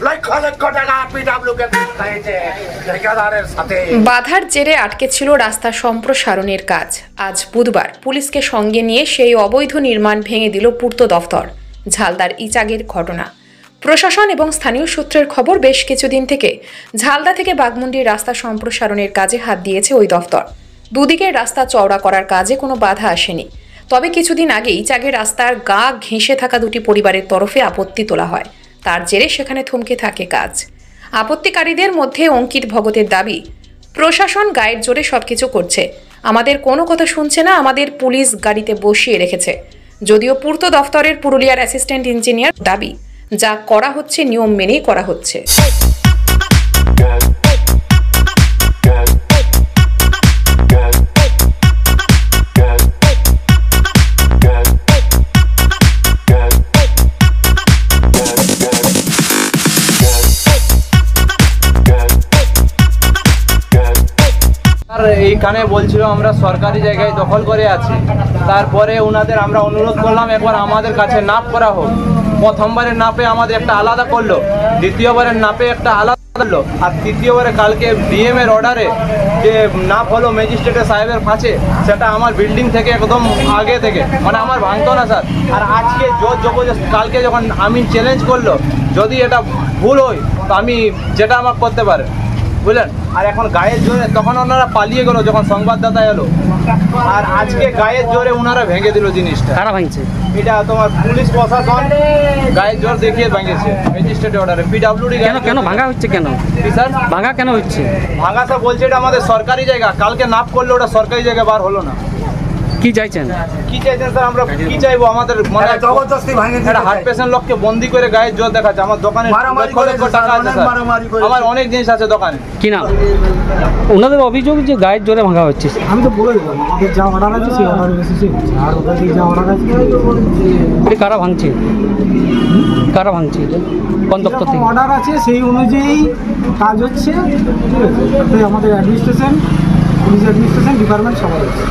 লক্ষ লক্ষ টাকা পিডব্লিউকে ঠিকাদারের সাথে। বাধার জেরে আটকে ছিল রাস্তা সম্প্রসারণের কাজ। আজ বুধবার পুলিশকে সঙ্গে নিয়ে সেই অবৈধ নির্মাণ ভেঙে দিল পূর্ত দফতর। ঝালদার ইচাগের ঘটনা। প্রশাসন এবং স্থানীয় সূত্রের খবর, বেশ কিছুদিন থেকে ঝালদা থেকে বাঘমুন্ডির রাস্তা সম্প্রসারণের কাজে হাত দিয়েছে ওই দফতর। দুদিকের রাস্তা চওড়া করার কাজে কোনো বাধা আসেনি। তবে কিছুদিন আগে ইচাগের রাস্তার গা ঘেঁষে থাকা দুটি পরিবারের তরফে আপত্তি তোলা হয়। তার জেরে সেখানে থমকে থাকে কাজ। আপত্তিকারীদের মধ্যে অঙ্কিত ভগতের দাবি, প্রশাসন গায়ের জোরে সবকিছু করছে, আমাদের কোনো কথা শুনছে না, আমাদের পুলিশ গাড়িতে বসিয়ে রেখেছে। যদিও পূর্ত দফতরের পুরুলিয়ার অ্যাসিস্ট্যান্ট ইঞ্জিনিয়ার দাবি, যা করা হচ্ছে নিয়ম মেনেই করা হচ্ছে। এইখানে বলছিল আমরা সরকারি জায়গায় দখল করে আছি। তারপরে ওনাদের আমরা অনুরোধ করলাম একবার আমাদের কাছে নাপ করা হোক। প্রথমবারের নাপে আমাদের একটা আলাদা করলো, দ্বিতীয়বারের নাপে একটা আলাদা করলো, আর তৃতীয়বারে কালকে ডিএম এর অর্ডারে যে নাপ হলো ম্যাজিস্ট্রেটের সাহেবের কাছে, সেটা আমার বিল্ডিং থেকে একদম আগে থেকে, মানে আমার ভাঙতো না স্যার। আর আজকে জোর জবরদস্ত কালকে যখন আমি চ্যালেঞ্জ করলো, যদি এটা ভুল হয় তো আমি যেটা আমাকে করতে পারে, বুঝলেন। আর এখন গায়ের জোরে তখন ওনারা পালিয়ে গেল যখন সংবাদদাতা এলো, আর আজকে গায়ের জোরে ওনারা ভেঙে দিল জিনিসটা। কারা ভাঙছে? এটা তোমার পুলিশ প্রশাসন গায়ের জোর দেখিয়ে ভেঙেছে ম্যাজিস্ট্রেটের অর্ডারে। পিডব্লিউডি কেন ভাঙা হচ্ছে? কেন স্যার ভাঙা কেন হচ্ছে? ভাঙা স্যার বলছে এটা আমাদের সরকারি জায়গা, কালকে নাপ করলে ওটা সরকারি জায়গা বার হলো না। কি চাইছেন? কি চাইছেন স্যার? আমরা কি চাইবো? আমাদের মানে জবরদস্তি ভাঙে একটা হার্ট পেশেন্ট লোককে বন্দি করে গায়ের জোর দেখাচ্ছে। আমার দোকানে লক্ষ লক্ষ টাকা আছে স্যার, আমার অনেক জিনিস আছে দোকানে। কি না ওনাদের অভিযোগ যে গায়ের জোরে ভাঙা হচ্ছে? আমি তো বলে দেবো, আমাদের যা অর্ডার আছে সেই অর্ডার বেসিসে হচ্ছে, আর ওদের যা অর্ডার আছে এটা কারা ভাঙছে? কারা ভাঙছে? কোন দপ্তর থেকে অর্ডার আছে সেই অনুযায়ী কাজ হচ্ছে, ঠিক আছে। আমাদের অ্যাডমিনিস্ট্রেশন, পুলিশ অ্যাডমিনিস্ট্রেশন ডিপার্টমেন্ট সবাই আছে।